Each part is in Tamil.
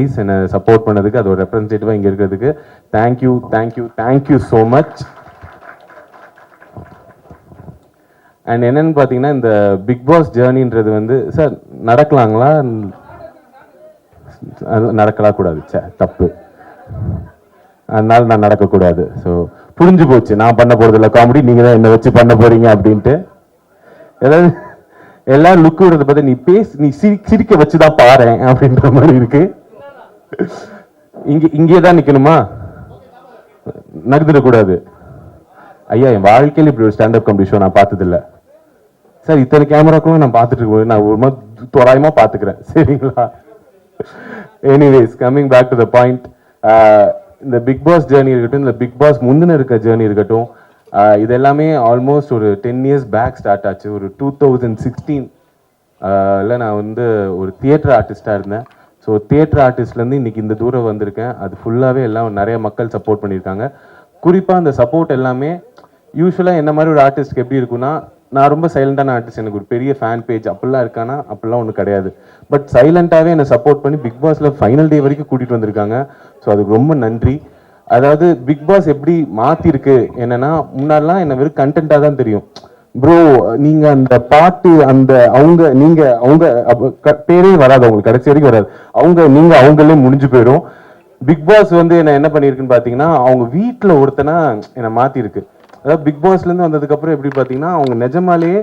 கைஸ் என்னை சப்போர்ட் பண்ணதுக்கு, அது ஒரு ரெப்ரஸன்டேட்டிவாக இங்கே இருக்கிறதுக்கு thank you thank you thank you so much. And என்னன்னு பார்த்தீங்கன்னா, இந்த பிக் பாஸ் ஜேர்னின்றது வந்து சார் நடக்கலாங்களா? அது நடக்கலாம் கூடாது, தப்பு. அதனால நான் நடக்கக்கூடாது. ஸோ புரிஞ்சு போச்சு, நான் பண்ண போகிறதில்ல காமெடி, நீங்கள் தான் என்னை வச்சு பண்ண போகிறீங்க அப்படின்ட்டு. ஏதாவது எல்லாரும் லுக் விடுறத பார்த்து நீ சிரிக்க வச்சுதான் பாரு அப்படின்ற மாதிரி இருக்கு. இங்கே தான் நிற்கணுமா? நகர்ந்துடக்கூடாது. ஐயா, என் வாழ்க்கையில் இப்படி ஒரு ஸ்டாண்டப் காமெடி ஷோ நான் பார்த்ததில்ல சார். இத்தனை கேமராக்களும் நான் பார்த்துட்டு இருக்கேன், நான் ஒரு மாதிரி தோராயமாக பார்த்துக்கிறேன், சரிங்களா? Anyways, coming back to the point, இந்த பிக் பாஸ் ஜேர்னி இருக்கட்டும், இந்த பிக் பாஸ் முந்தின இருக்க ஜேர்னி இருக்கட்டும், இது எல்லாமே ஆல்மோஸ்ட் ஒரு 10 years பேக் ஸ்டார்ட் ஆச்சு. ஒரு 2016 நான் வந்து ஒரு தியேட்டர் ஆர்டிஸ்டாக இருந்தேன். ஸோ தியேட்டர் ஆர்டிஸ்ட்லேருந்து இன்றைக்கி இந்த தூரம் வந்திருக்கேன். அது ஃபுல்லாகவே எல்லாம் நிறைய மக்கள் சப்போர்ட் பண்ணியிருக்காங்க. குறிப்பாக அந்த சப்போர்ட் எல்லாமே யூஸ்வலாக என்ன மாதிரி ஒரு ஆர்டிஸ்ட்க்கு எப்படி இருக்குன்னா, நான் ரொம்ப சைலண்டான ஆர்டிஸ்ட், எனக்கு ஒரு பெரிய ஃபேன் பேஜ் அப்படிலாம் இருக்கானா? அப்படிலாம் ஒன்றும் கிடையாது. பட் சைலண்டாகவே என்னை சப்போர்ட் பண்ணி பிக் பாஸில் ஃபைனல் டே வரைக்கும் கூட்டிகிட்டு வந்திருக்காங்க. ஸோ அதுக்கு ரொம்ப நன்றி. அதாவது பிக் பாஸ் எப்படி மாற்றிருக்கு என்னன்னா, முன்னாடிலாம் என்ன வெறும் கண்டென்ட்டாக தான் தெரியும். ப்ரோ நீங்கள் அந்த பாட்டு அந்த அவங்க பேரே வராது, அவங்களுக்கு கடைசி வரைக்கும் வராது. அவங்களே முடிஞ்சு போயிடும். பிக் பாஸ் வந்து என்ன பண்ணியிருக்குன்னு பார்த்தீங்கன்னா, அவங்க வீட்டில் ஒருத்தனா என்னை மாற்றிருக்கு. அதாவது பிக் பாஸ்லேருந்து வந்ததுக்கப்புறம் எப்படி பார்த்தீங்கன்னா, அவங்க நிஜமாலேயே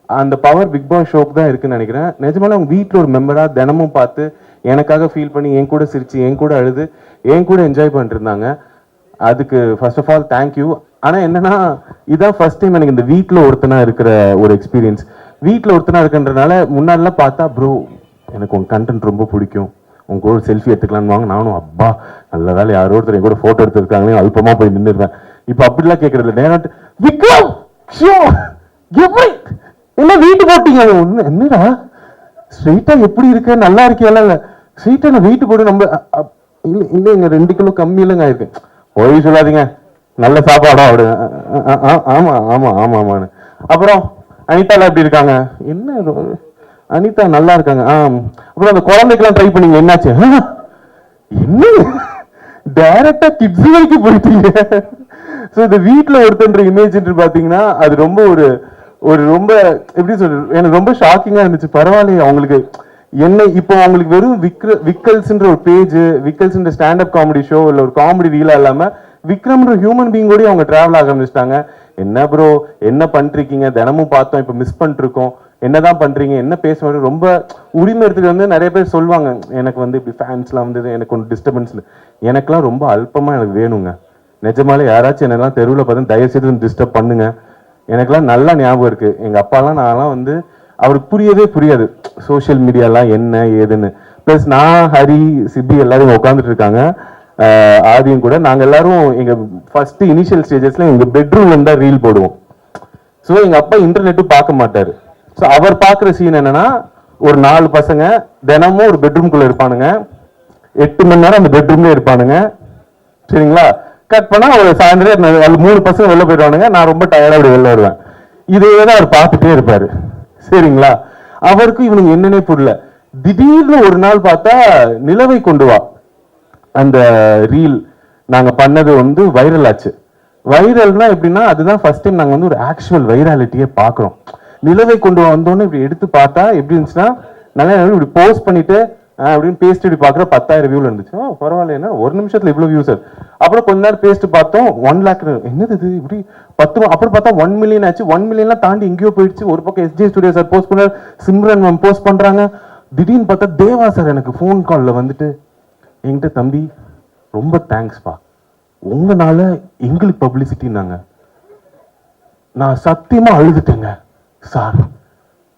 அந்த பவர் பிக் பாஸ் ஷோக்கு தான் இருக்குன்னு நினைக்கிறேன். நிஜமாலே அவங்க வீட்டில் ஒரு மெம்பராக தினமும் பார்த்து எனக்காக ஃபீல் பண்ணி என் கூட சிரிச்சு, என் கூட அழுது, என் கூட என்ஜாய் பண்ணிட்டு இருந்தாங்க. அதுக்கு ஃபர்ஸ்ட் ஆஃப் ஆல் தேங்க்யூ. ஆனால் என்னன்னா, இதுதான் ஃபர்ஸ்ட் டைம் எனக்கு இந்த வீட்டில் ஒருத்தனா இருக்கிற ஒரு எக்ஸ்பீரியன்ஸ். வீட்டில் ஒருத்தனா இருக்குன்றதுனால முன்னாடிலாம் பார்த்தா, ப்ரோ எனக்கு உங்கள் கண்டென்ட் ரொம்ப பிடிக்கும், உங்க கூட செல்ஃபி எடுத்துக்கலான்னு வாங்க, நானும் அப்பா நல்ல வேலை யாரோ ஒருத்தர் என் கூட ஃபோட்டோ எடுத்துருக்காங்களே அல்பமாக போய் நின்றுடுவேன். இப்போ அப்படிலாம் கேட்கறது இல்லை. விக்ரம் எப்படி என்ன வீட்டு போட்டீங்க? என்னடா ஸ்ட்ரெயிட்டா எப்படி இருக்க, நல்லா இருக்கியால? இல்லை ஸ்ட்ரெயிட்டா நான் வீட்டு போட்டு நம்ம இல்லை இங்க 2 கிலோ கம்மி இல்லைங்க ஆயிருக்கு. போய் சொல்லாதீங்க, நல்ல சாப்பாடா அப்படி. ஆமா ஆமா ஆமா ஆமான்னு. அப்புறம் அனிதால எப்படி இருக்காங்க? என்ன அனிதா நல்லா இருக்காங்க. அப்புறம் அந்த குழந்தைக்கெல்லாம் ட்ரை பண்ணீங்க, என்னாச்சு? என்ன டைரக்டா கிட்ஸ் வரைக்கும் போயிட்டீங்க. ஸோ இந்த வீட்டில் ஒருத்தன்ற இமேஜ் பார்த்தீங்கன்னா, அது ரொம்ப ஒரு ரொம்ப எப்படி சொல்றது, எனக்கு ரொம்ப ஷாக்கிங்காக இருந்துச்சு. பரவாயில்லையே அவங்களுக்கு என்ன இப்போ அவங்களுக்கு வெறும் விக்கல்ஸ்ன்ற ஒரு பேஜ், விக்கல்ஸ்ன்ற ஸ்டாண்டப் காமெடி ஷோ இல்லை ஒரு காமெடி ரீலாக இல்லாமல் விக்ரம்ன்ற ஹியூமன் பீங் கூட அவங்க டிராவல் ஆக ஆரம்பிச்சிட்டாங்க. என்ன ப்ரோ என்ன பண்ணிருக்கீங்க, தினமும் பார்த்தோம், இப்போ மிஸ் பண்ணிருக்கோம், என்னதான் பண்றீங்க, என்ன பேசுவாங்க, ரொம்ப உரிமை எடுத்துட்டு வந்து நிறைய பேர் சொல்லுவாங்க, எனக்கு வந்து இப்படி ஃபேன்ஸ்லாம் வந்தது, எனக்கு ஒன்று டிஸ்டர்பன்ஸ். எனக்குலாம் ரொம்ப அல்பமாக எனக்கு வேணுங்க. நிஜமாலே யாராச்சும் என்னெல்லாம் தெருவில் பார்த்து தயவுசெய்து டிஸ்டர்ப் பண்ணுங்க. எனக்குலாம் நல்லா ஞாபகம் இருக்கு, எங்கள் அப்பாலாம் நான்லாம் வந்து அவருக்கு புரியாது சோஷியல் மீடியாலாம் என்ன ஏதுன்னு. ப்ளஸ் நான் ஹரி சிபி எல்லாரும் உட்காந்துட்டு இருக்காங்க, ஆதியும் கூட. நாங்கள் எல்லாரும் எங்கள் ஃபர்ஸ்ட் இனிஷியல் ஸ்டேஜஸ்ல எங்கள் பெட்ரூம்ல இருந்தா ரீல் போடுவோம். ஸோ எங்கள் அப்பா இன்டர்நெட்டும் பார்க்க மாட்டாரு. ஸோ அவர் பார்க்குற சீன் என்னன்னா, ஒரு 4 பசங்க தினமும் ஒரு பெட்ரூம்குள்ள இருப்பானுங்க, 8 மணி நேரம் அந்த பெட்ரூம்லேயே இருப்பானுங்க, சரிங்களா? கட் பண்ணா ஒரு சாயந்தரம் 3 பசங்க வெளில போயிடுவானுங்க, நான் ரொம்ப டயர்டா அப்படி வெளில வருவேன். இதே தான் அவர் பார்த்துட்டே இருப்பாரு, சரிங்களா? அவருக்கு இவனுக்கு என்னன்னே புரியல. திடீர்னு ஒரு நாள் பார்த்தா நிலவை கொண்டு வா அந்த ரீல் நாங்க பண்ணது வந்து வைரல் ஆச்சு. வைரல்னா எப்படின்னா, அதுதான் ஃபர்ஸ்ட் டைம் நாங்க வந்து ஒரு ஆக்சுவல் வைராலிட்டியே பாக்குறோம். நிலவை கொண்டு வந்தோன்னு இப்படி எடுத்து பார்த்தா எப்படி இருந்துச்சுன்னா, நல்லா இப்படி போஸ்ட் பண்ணிட்டு அப்படின்னு பேஸ்ட் இப்படி பாக்குற 10,000 வியூல இருந்துச்சு. பரவாயில்ல, ஒரு நிமிஷத்துல இவ்வளவு வியூஸ். அப்புறம் கொஞ்ச நேரம் பேஸ்ட் பார்த்தோம் 1 lakh. என்னது இது இப்படி 10, அப்புறம் பார்த்தா 1 million ஆச்சு. 1 millionலாம் தாண்டி எங்கேயோ போயிடுச்சு. ஒரு பக்கம் எஸ்ஜே ஸ்டுடியோ சார் போஸ்ட் பண்ணார், சிம்ரன் மேம் போஸ்ட் பண்றாங்க. திடீர்னு பார்த்தா தேவா சார் எனக்கு ஃபோன் கால்ல வந்துட்டு என்கிட்ட, தம்பி ரொம்ப தேங்க்ஸ்பா, உங்களால எங்களுக்கு பப்ளிசிட்டினாங்க. நான் சத்தியமா அழுதுட்டேங்க சார்.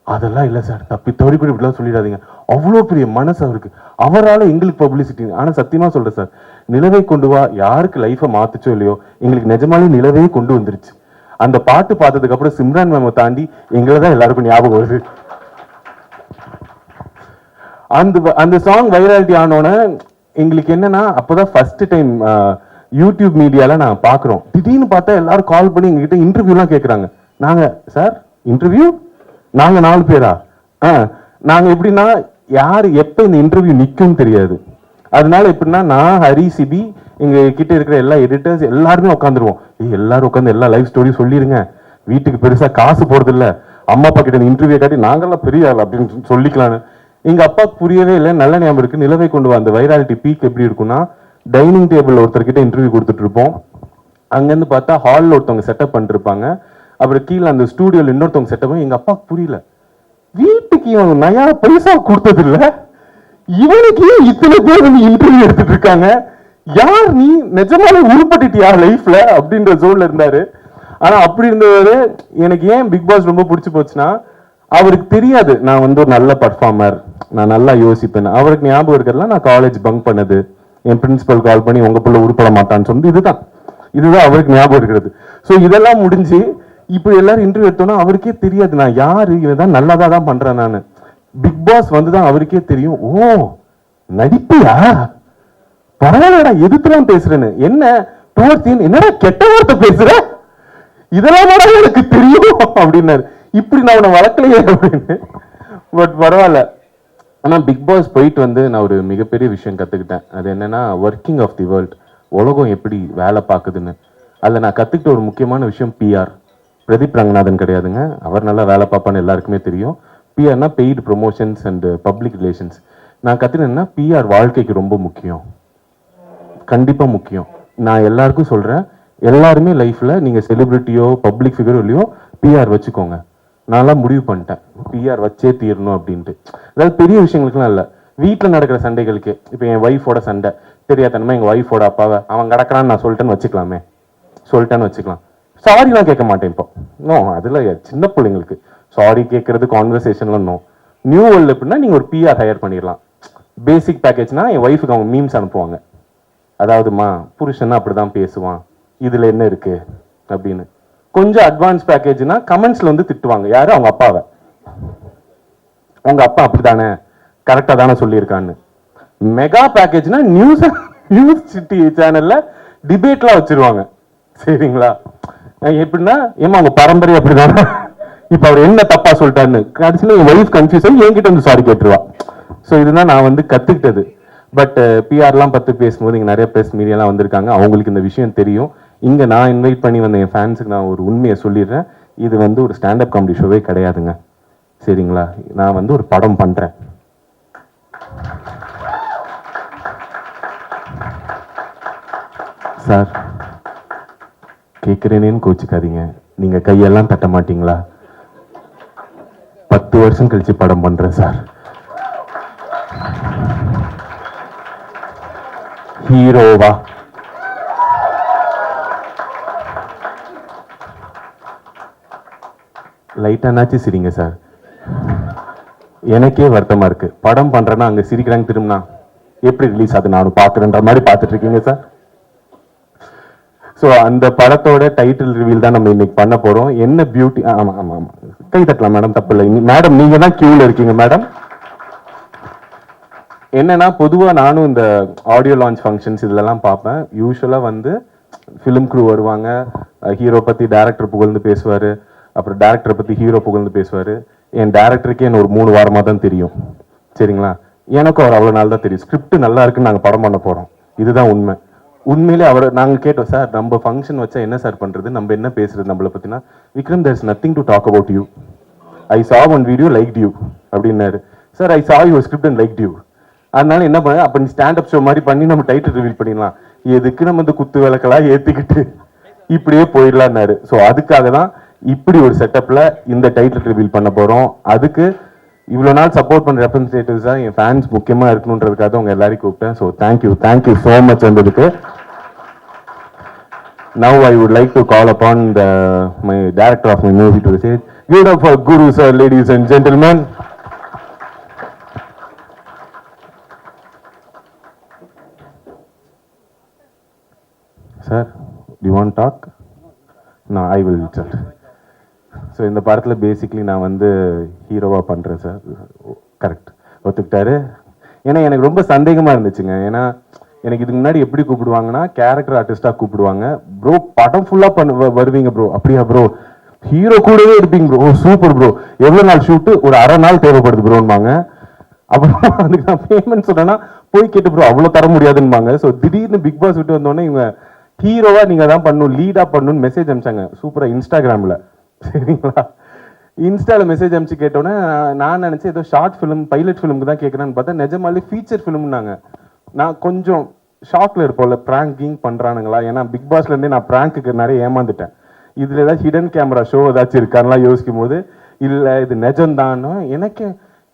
அதெல்லாம் இல்லை சார், தப்பி தவறி கூட இப்படிலாம் சொல்லிடாதீங்க, அவ்வளோ பெரிய மனசு அவருக்கு, அவரால் எங்களுக்கு பப்ளிசிட்டி. ஆனால் சத்தியமா சொல்றேன் சார், நிலவை கொண்டு வா யாருக்கு லைஃபை மாத்துச்சோ இல்லையோ, எங்களுக்கு நிஜமாலே நிலவே கொண்டு வந்துருச்சு. அந்த பாட்டு பார்த்ததுக்கு அப்புறம் சிம்ரான் மேமை தாண்டி எங்களை தான் எல்லாருக்கும் ஞாபகம் வருது. அந்த சாங் வைராலிட்டி ஆனோன்னு எங்களுக்கு என்னன்னா, அப்போதான் ஃபர்ஸ்ட் டைம் யூடியூப் மீடியால நான் பாக்குறோம். திடீர்னு பார்த்தா எல்லாரும் கால் பண்ணி எங்ககிட்ட இன்டர்வியூலாம் கேட்குறாங்க. நாங்க சார் இன்டர்வியூ, நாங்க 4 பேரா? நாங்க எப்படின்னா, யாரு எப்ப இந்த இன்டர்வியூ நிற்கும் தெரியாது. அதனால எப்படின்னா நான் ஹரி சிபி எங்க கிட்ட இருக்கிற எல்லா எடிட்டர்ஸ் எல்லாருமே உட்காந்துருவோம். எல்லாரும் உட்காந்து எல்லா லைஃப் ஸ்டோரி சொல்லிருங்க, வீட்டுக்கு பெருசா காசு போறது இல்ல, அம்மா அப்பா கிட்ட இன்டர்வியூ காட்டி நாங்கெல்லாம் பெரிய ஆள் அப்படின்னு சொல்லிக்கலான்னு. எங்க அப்பாவுக்கு புரியவே இல்லை. நல்ல ஞாபகம் இருக்கு, நிலவை கொண்டு வந்த வைராலிட்டி பீக் எப்படி இருக்கும்னா, டைனிங் டேபிள் ஒருத்தர்கிட்ட இன்டர்வியூ கொடுத்துட்டு இருப்போம். அங்கேருந்து பார்த்தா ஹாலில் ஒருத்தவங்க செட்டப் பண்ணிருப்பாங்க, அப்புறம் கீழே அந்த ஸ்டூடியோவில் இன்னொருத்தவங்க செட்டப். எங்க அப்பாவுக்கு புரியல, வீட்டுக்கு இவன் நயா பைசா கொடுத்தது இல்ல, இவனுக்கு இத்தனை பேர் வந்து இன்டர்வியூ எடுத்துட்டு இருக்காங்க, யார் நீ, நிஜமாலே உருப்பட்டுட்டியா லைஃப்ல அப்படின்ற ஜோன்ல இருந்தாரு. ஆனா அப்படி இருந்தவரு எனக்கு ஏன் பிக் பாஸ் ரொம்ப பிடிச்சி போச்சுன்னா, அவருக்கு தெரியாது நான் வந்து ஒரு நல்ல பர்ஃபார்மர், நான் நல்லா யோசிப்பேன். அவருக்கு ஞாபகம் இருக்கிறதுலாம் நான் காலேஜ் பங்க் பண்ணது, என் பிரின்சிபல் கால் பண்ணி உங்க பிள்ளை உருப்பட மாட்டான்னு சொன்னது, இதுதான் அவருக்கு ஞாபகம் இருக்கிறது. ஸோ இதெல்லாம் முடிஞ்சு இப்போ எல்லாரும் இன்டர்வியூ எடுத்தோம்னா அவருக்கே தெரியாது நான் யாரு, இவன் நல்லாதான் தான் பண்றேன் நான். பிக் பாஸ் வந்துதான் அவருக்கே தெரியும், ஓ நடிப்பியா, பரவாயில்லடா எதுக்குலாம் பேசுறேன்னு, என்ன டோர்த்தின் என்னடா கெட்ட வார்த்தை பேசுற, இதெல்லாம் எனக்கு தெரியும் அப்படின்னாரு. இப்படி நான் உன்னை வளர்க்கலையே அப்படின்னு. பட் பரவாயில்ல. ஆனா பிக் பாஸ் போயிட்டு வந்து நான் ஒரு மிகப்பெரிய விஷயம் கத்துக்கிட்டேன். அது என்னன்னா, ஒர்க்கிங் ஆஃப் தி வேர்ல்ட், உலகம் எப்படி வேலை பார்க்குதுன்னு. அதில் நான் கற்றுக்கிட்ட ஒரு முக்கியமான விஷயம் பிஆர். பிரதீப் ரங்கநாதன் கிடையாதுங்க, அவர் நல்லா வேலை பார்ப்பான்னு எல்லாருக்குமே தெரியும். பிஆர்னா paid promotions and public relations. நான் கற்றுனேன்னா பிஆர் வாழ்க்கைக்கு ரொம்ப முக்கியம், கண்டிப்பாக முக்கியம். நான் எல்லாருக்கும் சொல்கிறேன், எல்லாருமே லைஃப்பில் நீங்கள் செலிப்ரிட்டியோ பப்ளிக் ஃபிகரோ இல்லையோ பிஆர் வச்சுக்கோங்க. நான்லாம் முடிவு பண்ணிட்டேன் பிஆர் வச்சே தீரணும் அப்படின்ட்டு. அதாவது பெரிய விஷயங்களுக்குலாம் இல்லை, வீட்டில் நடக்கிற சண்டைகளுக்கு. இப்போ என் ஒய்ஃபோட சண்டை தெரியாதனமா எங்கள் ஒய்ஃபோட அப்பாவை அவன் கிடக்கிறான்னு நான் சொல்லிட்டேன்னு வச்சுக்கலாம், சாரிலாம் கேட்க மாட்டேன் இப்போ. நோ, அதில் சின்ன பிள்ளைங்களுக்கு சாரி கேட்கறது கான்வர்சேஷன்லாம் நோ. நியூ வேர்ல்டு எப்படின்னா நீங்கள் ஒரு பிஆர் ஹையர் பண்ணிடலாம். பேசிக் பேக்கேஜ்னா என் ஒய்ஃபுக்கு அவங்க மீம்ஸ் அனுப்புவாங்க, அதாவதுமா புருஷன்னா அப்படிதான் பேசுவான், இதில் என்ன இருக்கு அப்படின்னு. கொஞ்சம் அட்வான்ஸ் பேக்கேஜ்னா கமெண்ட்ஸ்ல வந்து திட்டுவாங்க, யாரு, அவங்க அப்பாவை, உங்க அப்பா அப்படித்தானே, கரெக்டா தானே சொல்லியிருக்கான்னு. மெகா பேக்கேஜ்னா நியூஸ் சிட்டி சேனல்ல டிபேட்லாம் வச்சிருவாங்க, சரிங்களா. எப்படின்னா, ஏமா அவங்க பரம்பரை அப்படிதானே, இப்ப அவர் என்ன தப்பா சொல்லிட்டாருன்னு கடைசியில் என் ஒய்ஃப் கன்ஃபியூஸ் ஆகி என்கிட்ட வந்து சாரி கேட்டுருவா. ஸோ இதுதான் நான் வந்து கத்துக்கிட்டது. பட் பிஆர்லாம் பற்றி பேசும்போது இங்கே நிறைய பிரஸ் மீடியாலாம் வந்திருக்காங்க, அவங்களுக்கு இந்த விஷயம் தெரியும். இங்கே நான் இன்வைட் பண்ணி வந்த என் ஃபேன்ஸுக்கு நான் ஒரு உண்மையை சொல்லிடுறேன், இது வந்து ஒரு ஸ்டாண்டப் காமெடி ஷோவே கிடையாதுங்க, சரிங்களா. நான் வந்து ஒரு படம் பண்ணுறேன். சார் கேட்குறேனேன்னு கோச்சிக்காதீங்க, நீங்கள் கையெல்லாம் தட்ட மாட்டீங்களா? 10 வருஷம் கழிச்சு படம் பண்ணுறேன் சார். ஹீரோவா? லைட்டானாச்சு சிரிங்க சார். எனக்கே வருத்தமா இருக்கு, படம் பண்றேன்னா அங்க சிரிக்கிறாங்க, திரும்பினா எப்படி ரிலீஸ் ஆகுது நானும் பாக்குறேன்ற மாதிரி பார்த்துட்டு இருக்கீங்க சார். ஸோ அந்த படத்தோட டைட்டில் ரிவீல் தான் நம்ம இன்னைக்கு பண்ண போறோம். என்ன பியூட்டி, ஆமா ஆமா ஆமா, கை தட்டலாம் மேடம், தப்பு இல்லை மேடம், நீங்க தான் கியூல இருக்கீங்க மேடம். என்னன்னா, பொதுவாக நானும் இந்த ஆடியோ லான்ச் ஃபங்க்ஷன்ஸ் இதெல்லாம் பார்ப்பேன். யூஸ்வலாக வந்து ஃபிலிம் க்ரூ வருவாங்க, ஹீரோ பற்றி டேரக்டர் புகழ்ந்து பேசுவார், அப்புறம் டேரக்டரை பற்றி ஹீரோ புகழ்ந்து பேசுவார். என் டேரக்டருக்கே என்ன ஒரு 3 வாரமாக தான் தெரியும், சரிங்களா. எனக்கும் அவர் அவ்வளோ நாள் தான் தெரியும். ஸ்கிரிப்ட் நல்லா இருக்குன்னு நாங்கள் படம் பண்ண போகிறோம், இதுதான் உண்மை. உண்மையிலே அவர் நாங்கள் கேட்டோம், சார் நம்ம ஃபங்க்ஷன் வச்சா என்ன சார் பண்ணுறது, நம்ம என்ன பேசுறது நம்மளை பற்றினா, Vikram there is nothing to talk about you, I saw one video like you அப்படின்னாரு. Sir I saw your script and like you. அதனால என்ன பண்ண, அப்ப நீ ஸ்டாண்டப் ஷோ மாதிரி பண்ணி நம்ம டைட்டில் ரிவீல் பண்ணிடலாம், எதுக்கு நம்ம இந்த குத்து விளக்கெல்லாம் ஏத்திக்கிட்டு இப்படியே போயிடலான்னாரு. ஸோ அதுக்காக தான் இப்படி ஒரு செட்டப்ல இந்த டைட்டில் ரிவீல் பண்ண போறோம். அதுக்கு இவ்வளவு நாள் சப்போர்ட் பண்ண ரெப்ரஸன்டேட்டிவ்ஸா என் ஃபேன்ஸ் முக்கியமா இருக்கணுன்றதுக்காக உங்க எல்லாரையும் கூப்பிட்டேன். ஸோ தேங்க்யூ ஸோ மச் வந்ததுக்கு. Now I would like to call upon my director of my movie to say, give it up for Guru sir, ladies and gentlemen. Sir, do you want to talk? No, I will tell. So இந்த படத்தில் பேசிக்லி நான் வந்து ஹீரோவாக பண்ணுறேன் சார். கரெக்ட், ஒத்துக்கிட்டாரு. ஏன்னா எனக்கு ரொம்ப சந்தேகமாக இருந்துச்சுங்க. ஏன்னா எனக்கு இதுக்கு முன்னாடி எப்படி கூப்பிடுவாங்கன்னா, கேரக்டர் ஆர்டிஸ்டாக கூப்பிடுவாங்க. ப்ரோ படம் ஃபுல்லாக வருவீங்க ப்ரோ, அப்படியா ப்ரோ, ஹீரோ கூடவே இருப்பீங்க ப்ரோ, சூப்பர் ப்ரோ, எவ்வளோ நாள் ஷூட்டு, ஒரு 1/2 நாள் தேவைப்படுது ப்ரோன்பாங்க. அப்புறம் அதுக்கு நான் பேமெண்ட் சொன்னேன்னா போய் கேட்டு ப்ரோ அவ்வளோ தர முடியாதுன்னுவாங்க. ஸோ திடீர்னு பிக் பாஸ் விட்டு வந்தோடனே இவங்க ஹீரோவா நீங்க தான் பண்ணணும், லீடா பண்ணணும்னு மெசேஜ் அனுப்பிச்சாங்க. சூப்பரா இன்ஸ்டாகிராம்ல, சரிங்களா? இன்ஸ்டால மெசேஜ் அனுப்பிச்சு கேட்டோன்னே நான் நினைச்சேன் ஏதோ ஷார்ட் ஃபிலிம் பைலட் ஃபிலிமுக்கு தான் கேட்குறேன்னு பார்த்தா நிஜமாலே ஃபீச்சர் ஃபிலிம்னாங்க. நான் கொஞ்சம் ஷாக்ல இருப்போம்ல, பிராங்கிங் பண்றானுங்களா? ஏன்னா பிக் பாஸ்ல இருந்தே நான் பிராங்க்கு நிறைய ஏமாந்துட்டேன். இதுல ஏதாவது ஹிடன் கேமரா ஷோ ஏதாச்சும் இருக்கான்லாம் யோசிக்கும் போது இல்ல இது நிஜம்தான்னு எனக்கு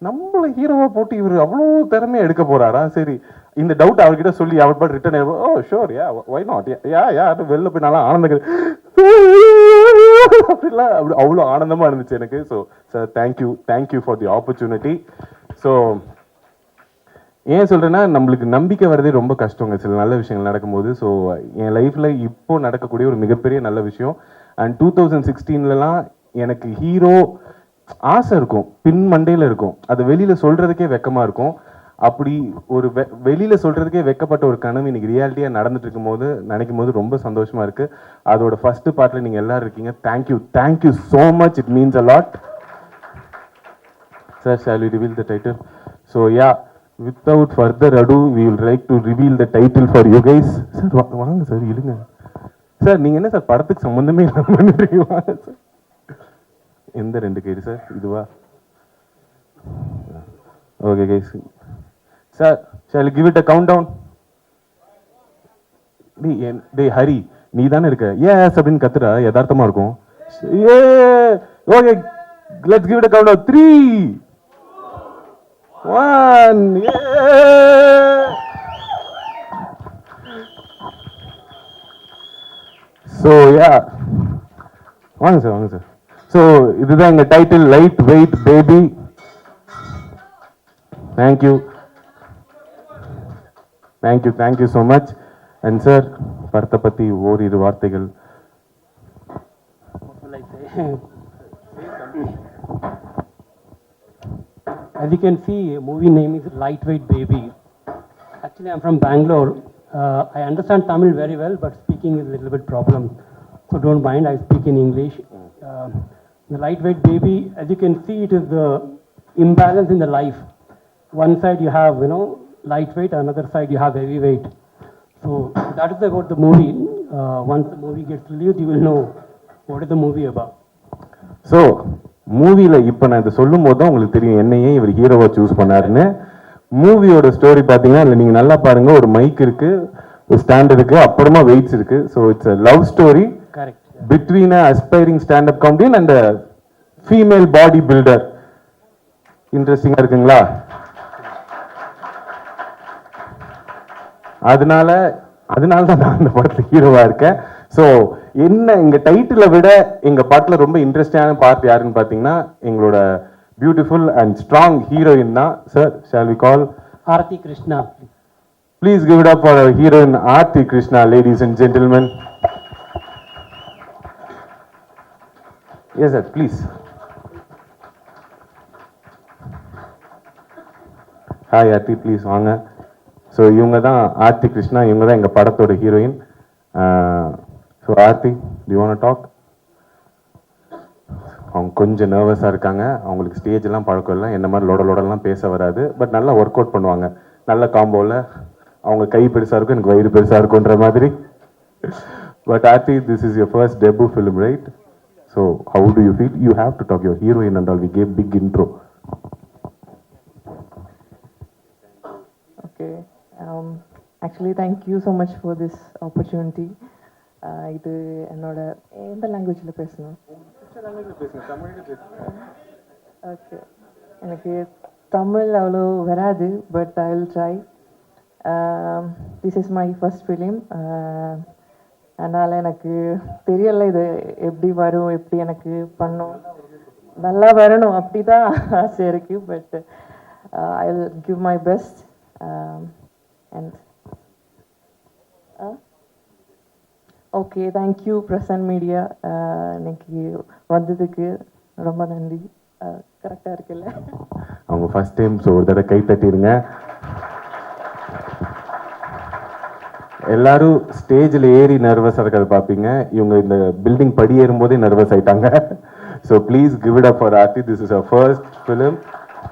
நம்மள ஹீரோவா போட்டு இவர் அவ்வளோ திறமையா எடுக்க போறாரா? சரி, இந்த டவுட் அவர்கிட்ட சொல்லி அவர் பாட்டு return oh sure yeah why not yeah வெளில போய் நல்லா ஆனந்தம் அப்படிலாம் அப்படி அவ்வளோ ஆனந்தமா இருந்துச்சு எனக்கு. So sir thank you for the opportunity. So ஏன் சொல்றேன்னா நம்மளுக்கு நம்பிக்கை வரதே ரொம்ப கஷ்டங்க சில நல்ல விஷயங்கள் நடக்கும்போது. ஸோ என் லைஃப்ல இப்போ நடக்கக்கூடிய ஒரு மிகப்பெரிய நல்ல விஷயம். அண்ட் 2016லலாம் எனக்கு ஹீரோ ஆசை இருக்கும், பின் மண்டையில் இருக்கும், அது வெளியில சொல்றதுக்கே வெக்கமா இருக்கும். அப்படி ஒரு வெளியில சொல்றதுக்கே வெக்கப்பட்ட ஒரு கனவு இன்னைக்கு ரியாலிட்டியா நடந்துட்டு இருக்கும் போது நினைக்கும் போது ரொம்ப சந்தோஷமா இருக்கு. அதோட ஃபர்ஸ்ட் பார்ட்ல நீங்க எல்லாரும் இருக்கீங்க. Thank you so much, it means a lot. Sir, shall we reveal the title? So yeah, without further ado, we will like to reveal the title for you guys. Sir, வாங்க சார், இழுங்க சார். நீங்க என்ன சார் படத்துக்கு சம்பந்தமே இல்லாம பண்ணிட்டு வாங்க சார். எந்த ரெண்டு கேடு சார்? இதுவா? Okay guys. Sir shall I give it a countdown? டேய் ஹரி, நீ தானே இருக்க எஸ் அப்படின்னு கத்துறா, யதார்த்தமா இருக்கும். ஏ okay, let's give it a countdown. 3 1 so yeah வாங்க சார். ஸோ இதுதான் எங்க title, light weight baby. Thank you so much. And sir, படத்தை பற்றி ஓரிரு வார்த்தைகள். As you can see, movie name is Lightweight Baby. Actually, I'm from Bangalore. I understand Tamil very well, but speaking is a little bit problem. So don't mind, I speak in English. The Lightweight Baby, as you can see, it is the imbalance in the life. One side you have, lightweight, another side you have heavyweight. So that is about the movie. Once the movie gets released, you will know what is the movie about. So மூவியில் இப்போ நான் இதை சொல்லும் போது தான் உங்களுக்கு தெரியும் என்னையே இவர் ஹீரோவை சூஸ் பண்ணாருன்னு. மூவியோட ஸ்டோரி பார்த்தீங்கன்னா இல்லை நீங்கள் நல்லா பாருங்க, ஒரு மைக் இருக்கு, ஒரு ஸ்டாண்ட் இருக்கு, அப்புறமா வெயிட்ஸ் இருக்கு. So it's a love story between a aspiring standup comedian and female body builder. இன்ட்ரெஸ்டிங்கா இருக்குங்களா? அதனால தான் நான் இந்த படத்துல ஹீரோவா இருக்கேன். ஸோ என்ன எங்க டைட்டிலை விட எங்க படத்துல ரொம்ப இன்ட்ரெஸ்டிங்கான பார்ட் யாருன்னு பாத்தீங்கன்னா எங்களோட பியூட்டிஃபுல் அண்ட் ஸ்ட்ராங் ஹீரோயின் தான். Sir, shall we call Aarti Krishna? Please give it up for our heroine Aarti Krishna, ladies and gentlemen. Yes sir, please. Hi Aarti, please வாங்க. ஸோ இவங்க தான் ஆர்த்தி கிருஷ்ணா, இவங்க தான் எங்கள் படத்தோட heroine. So Aarti, do want to talk? அவங்க கொஞ்சம் நர்வஸாக இருக்காங்க, அவங்களுக்கு ஸ்டேஜெல்லாம் பழக்கம் இல்லை, என்ன மாதிரி லொடலாம் பேச வராது, பட் நல்லா ஒர்க் அவுட் பண்ணுவாங்க. நல்ல காம்போவில் அவங்க கை பெருசாக இருக்கும், எனக்கு வயிறு பெருசாக இருக்குன்ற மாதிரி. But Aarti, this is your first debut film, right? So how do you feel? You have to talk. Your heroine and all, we gave big intro. Actually, thank you so much for this opportunity. இது என்னோட எந்த லாங்குவேஜில் பேசணும்? ஓகே, எனக்கு தமிழ் அவ்வளோ வராது, but I will try. This is my first film. அதனால் எனக்கு தெரியல இது எப்படி வரும், எப்படி எனக்கு பண்ணும், நல்லா வரணும் அப்படி தான் ஆசை இருக்குது. But I will give my best. And okay, thank you present media. இன்னைக்கு வந்ததுக்கு ரொம்ப நன்றி. கரெக்டாக இருக்குல்ல? அவங்க ஃபர்ஸ்ட் டைம், ஸோ ஒரு தடவை கை தட்டிடுங்க. எல்லாரும் ஸ்டேஜில் ஏறி நர்வஸாக இருக்கிறத பார்ப்பீங்க, இவங்க இந்த பில்டிங் படி ஏறும் போதே நர்வஸ் ஆயிட்டாங்க. So please give it up for Aarti. This is our first film.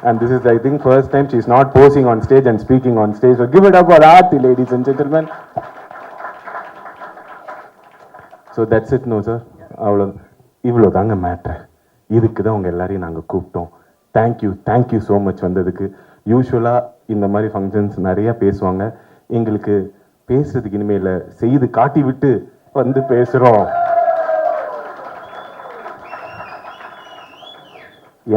And this is, I think, first time she's not posing on stage and speaking on stage. So give it up for Aarti, ladies and gentlemen. So that's it, no sir. இவ்வளோ தாங்க மேட்ரு. இதுக்கு தான் உங்கள் எல்லாரையும் நாங்கள் கூப்பிட்டோம். தேங்க்யூ ஸோ மச் வந்ததுக்கு. யூஸ்வலாக இந்த மாதிரி ஃபங்க்ஷன்ஸ் நிறையா பேசுவாங்க. எங்களுக்கு பேசுறதுக்கு இனிமேல் செய்து காட்டி விட்டு வந்து பேசுகிறோம்.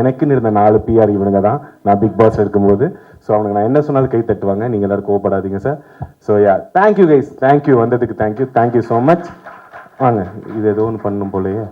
எனக்குன்னு இருந்த 4 PR இவனுங்க தான் நான் பிக் பாஸ் இருக்கும்போது. ஸோ அவனுக்கு நான் என்ன சொன்னாலும் கை தட்டுவாங்க. நீங்கள் எல்லாரும் கோவப்படாதீங்க sir. So yeah, thank you guys, thank you வந்ததுக்கு தேங்க்யூ ஸோ மச். வாங்க, இது ஏதோ ஒன்று பண்ணும் போலயே.